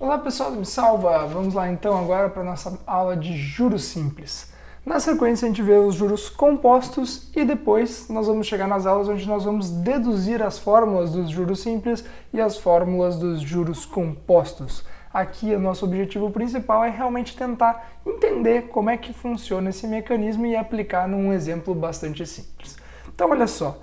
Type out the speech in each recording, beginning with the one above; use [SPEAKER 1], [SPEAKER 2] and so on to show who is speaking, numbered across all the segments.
[SPEAKER 1] Olá pessoal do Me Salva! Vamos lá então agora para a nossa aula de juros simples. Na sequência a gente vê os juros compostos e depois nós vamos chegar nas aulas onde nós vamos deduzir as fórmulas dos juros simples e as fórmulas dos juros compostos. Aqui o nosso objetivo principal é realmente tentar entender como é que funciona esse mecanismo e aplicar num exemplo bastante simples. Então olha só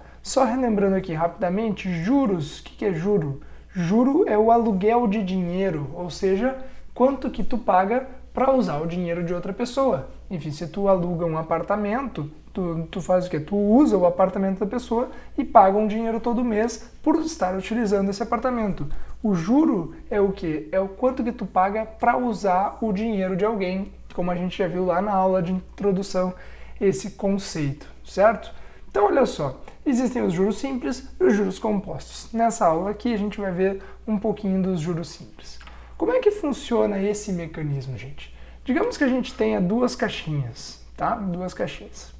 [SPEAKER 1] relembrando aqui rapidamente, juros, o que é juro? Juro é o aluguel de dinheiro, ou seja, quanto que tu paga para usar o dinheiro de outra pessoa. Enfim, se tu aluga um apartamento, tu faz o quê? Tu usa o apartamento da pessoa e paga um dinheiro todo mês por estar utilizando esse apartamento. O juro é o quê? É o quanto que tu paga para usar o dinheiro de alguém, como a gente já viu lá na aula de introdução, esse conceito, certo? Então olha só, existem os juros simples e os juros compostos. Nessa aula aqui a gente vai ver um pouquinho dos juros simples. Como é que funciona esse mecanismo, gente? Digamos que a gente tenha duas caixinhas, tá? Duas caixinhas.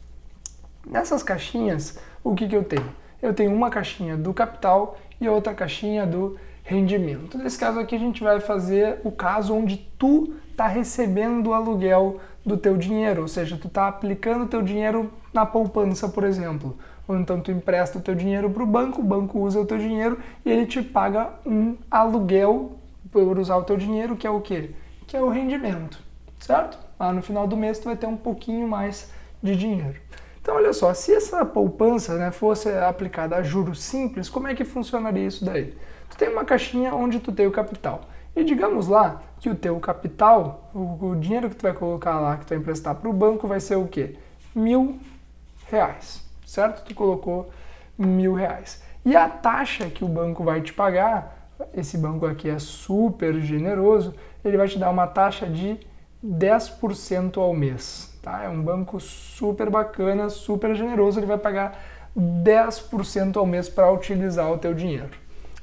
[SPEAKER 1] Nessas caixinhas, o que eu tenho? Eu tenho uma caixinha do capital e outra caixinha do rendimento. Nesse caso aqui a gente vai fazer o caso onde tu está recebendo o aluguel do teu dinheiro, ou seja, tu está aplicando o teu dinheiro na poupança, por exemplo. Ou então tu empresta o teu dinheiro para o banco usa o teu dinheiro e ele te paga um aluguel por usar o teu dinheiro, que é o quê? Que é o rendimento, certo? Lá no final do mês tu vai ter um pouquinho mais de dinheiro. Então olha só, se essa poupança fosse aplicada a juros simples, como é que funcionaria isso daí? Tu tem uma caixinha onde tu tem o capital. E digamos lá que o teu capital, o dinheiro que tu vai colocar lá, que tu vai emprestar para o banco, vai ser o quê? R$1.000, certo? Tu colocou R$1.000. E a taxa que o banco vai te pagar, esse banco aqui é super generoso, ele vai te dar uma taxa de 10% ao mês. Tá? É um banco super bacana, super generoso, ele vai pagar 10% ao mês para utilizar o teu dinheiro.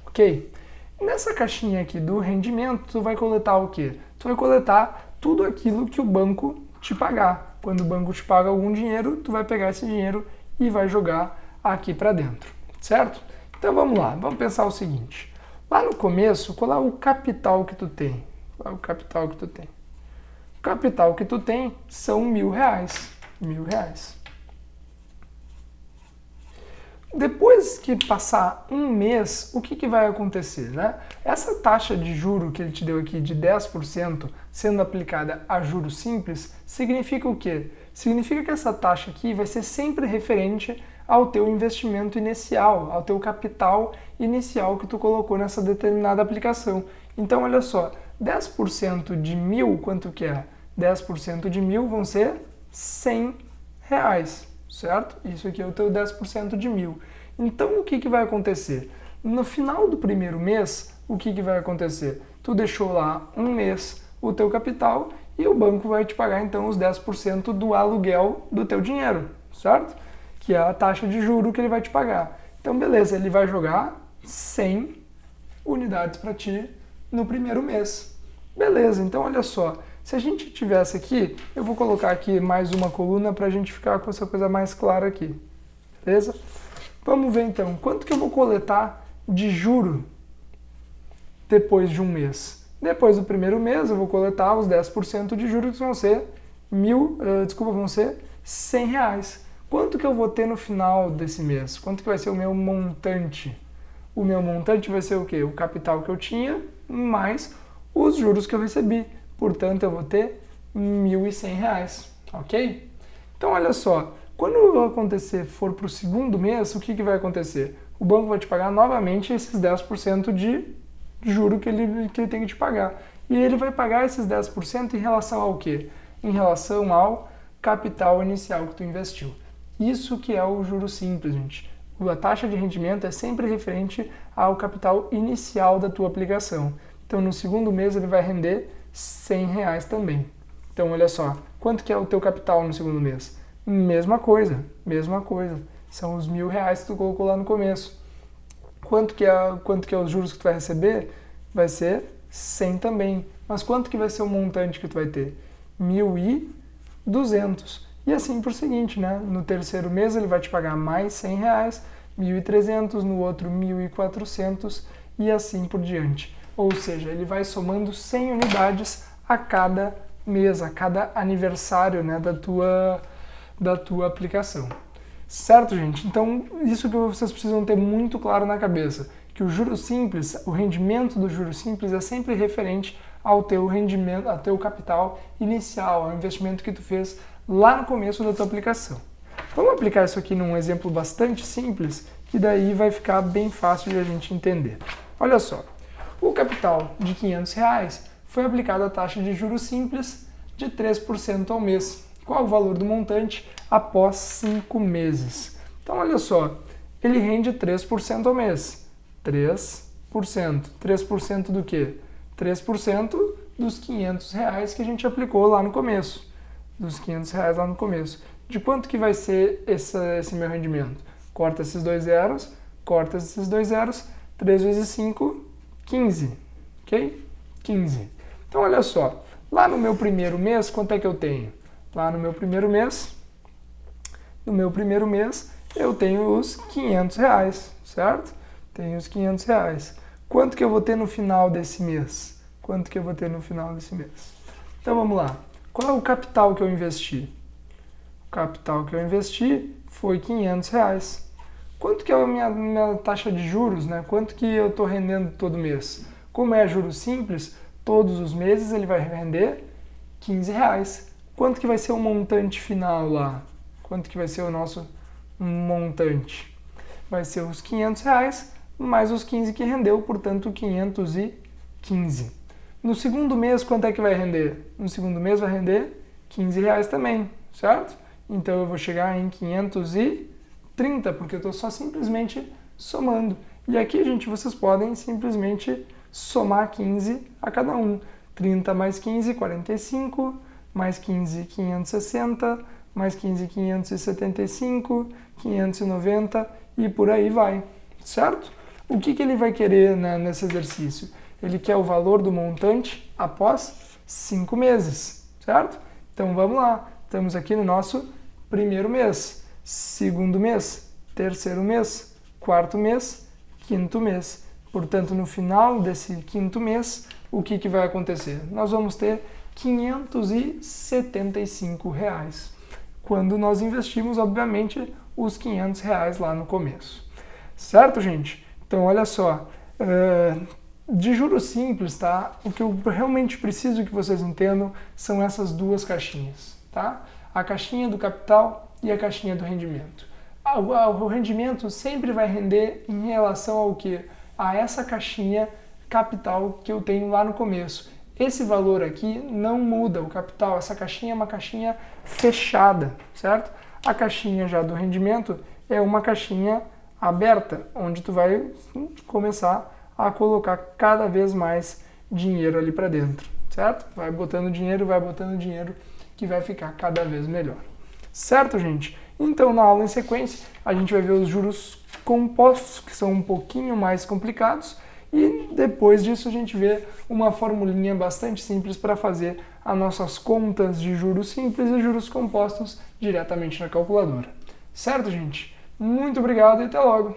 [SPEAKER 1] Ok? Nessa caixinha aqui do rendimento, tu vai coletar o quê? Tu vai coletar tudo aquilo que o banco te pagar. Quando o banco te paga algum dinheiro, tu vai pegar esse dinheiro e vai jogar aqui para dentro, certo? Então vamos lá, vamos pensar o seguinte. Lá no começo, qual é o capital que tu tem? Qual é o capital que tu tem? O capital que tu tem são R$1.000. R$1.000. Depois que passar um mês, o que vai acontecer, né? Essa taxa de juro que ele te deu aqui de 10% sendo aplicada a juros simples, significa o quê? Significa que essa taxa aqui vai ser sempre referente ao teu investimento inicial, ao teu capital inicial que tu colocou nessa determinada aplicação. Então, olha só, 10% de 1.000, quanto que é? 10% de 1.000 vão ser R$100, certo? Isso aqui é o teu 10% de 1.000. Então, o que vai acontecer? No final do primeiro mês, o que vai acontecer? Tu deixou lá um mês o teu capital e o banco vai te pagar, então, os 10% do aluguel do teu dinheiro, certo? Que é a taxa de juro que ele vai te pagar. Então, beleza, ele vai jogar 100 unidades para ti no primeiro mês. Beleza, então olha só, se a gente tivesse aqui, eu vou colocar aqui mais uma coluna para a gente ficar com essa coisa mais clara aqui, beleza? Vamos ver então, quanto que eu vou coletar de juro depois de um mês? Depois do primeiro mês eu vou coletar os 10% de juros que vão ser vão ser R$100. Quanto que eu vou ter no final desse mês? Quanto que vai ser o meu montante? O meu montante vai ser o quê? O capital que eu tinha mais os juros que eu recebi. Portanto, eu vou ter R$1.100, ok? Então, olha só, quando for para o segundo mês, o que vai acontecer? O banco vai te pagar novamente esses 10% de juro que ele tem que te pagar. E ele vai pagar esses 10% em relação ao quê? Em relação ao capital inicial que tu investiu. Isso que é o juro simples, gente. A taxa de rendimento é sempre referente ao capital inicial da tua aplicação. Então, no segundo mês, ele vai render R$100 também. Então, olha só, quanto que é o teu capital no segundo mês? Mesma coisa. São os R$1.000 que tu colocou lá no começo. Quanto que é os juros que tu vai receber? Vai ser 100 também. Mas quanto que vai ser o montante que tu vai ter? 1.200. E assim por seguinte, né? No terceiro mês ele vai te pagar mais R$100, 1.300, no outro 1.400 e assim por diante. ou seja, ele vai somando 100 unidades a cada mês, a cada aniversário, né, da tua aplicação. Certo, gente? Então, isso que vocês precisam ter muito claro na cabeça, que o juros simples, o rendimento do juros simples é sempre referente ao teu rendimento, ao teu capital inicial, ao investimento que tu fez lá no começo da tua aplicação. Vamos aplicar isso aqui num exemplo bastante simples, que daí vai ficar bem fácil de a gente entender. Olha só, o capital de R$500 foi aplicado a taxa de juros simples de 3% ao mês. Qual o valor do montante após 5 meses? Então, olha só, ele rende 3% ao mês. 3%. 3% do quê? 3% dos R$500 que a gente aplicou lá no começo. Dos R$500 lá no começo. De quanto que vai ser esse meu rendimento? Corta esses dois zeros, corta esses dois zeros, 3 vezes 5, 15. Ok? 15. Então, olha só, lá no meu primeiro mês, quanto é que eu tenho? Lá no meu primeiro mês, eu tenho os R$500, certo? Tenho os R$500. Quanto que eu vou ter no final desse mês? Quanto que eu vou ter no final desse mês? Então vamos lá. Qual é o capital que eu investi? O capital que eu investi foi R$500. Quanto que é a minha taxa de juros, né? Quanto que eu estou rendendo todo mês? Como é juros simples, todos os meses ele vai render R$15. Quanto que vai ser o montante final lá? Quanto que vai ser o nosso montante? Vai ser os R$500 mais os 15 que rendeu, portanto 515. No segundo mês, quanto é que vai render? No segundo mês vai render R$15 também, certo? Então eu vou chegar em 530, porque eu estou só simplesmente somando. E aqui, gente, vocês podem simplesmente somar 15 a cada um. 30 mais 15, 45, mais 15, 560, mais 15, 575, 590 e por aí vai, certo? O que ele vai querer, né, nesse exercício? Ele quer o valor do montante após 5 meses, certo? Então vamos lá, estamos aqui no nosso primeiro mês, segundo mês, terceiro mês, quarto mês, quinto mês. Portanto, no final desse quinto mês, o que vai acontecer? Nós vamos ter R$575, quando nós investimos, obviamente, os R$500 lá no começo. Certo, gente? Então, olha só, de juros simples, tá? O que eu realmente preciso que vocês entendam são essas duas caixinhas, tá? A caixinha do capital e a caixinha do rendimento. O rendimento sempre vai render em relação ao quê? A essa caixinha capital que eu tenho lá no começo. Esse valor aqui não muda, o capital, essa caixinha é uma caixinha fechada, certo? A caixinha já do rendimento é uma caixinha aberta, onde tu vai começar a colocar cada vez mais dinheiro ali para dentro, certo? Vai botando dinheiro, que vai ficar cada vez melhor. Certo, gente? Então, na aula em sequência, a gente vai ver os juros compostos, que são um pouquinho mais complicados, e depois disso a gente vê uma formulinha bastante simples para fazer as nossas contas de juros simples e juros compostos diretamente na calculadora. Certo, gente? Muito obrigado e até logo!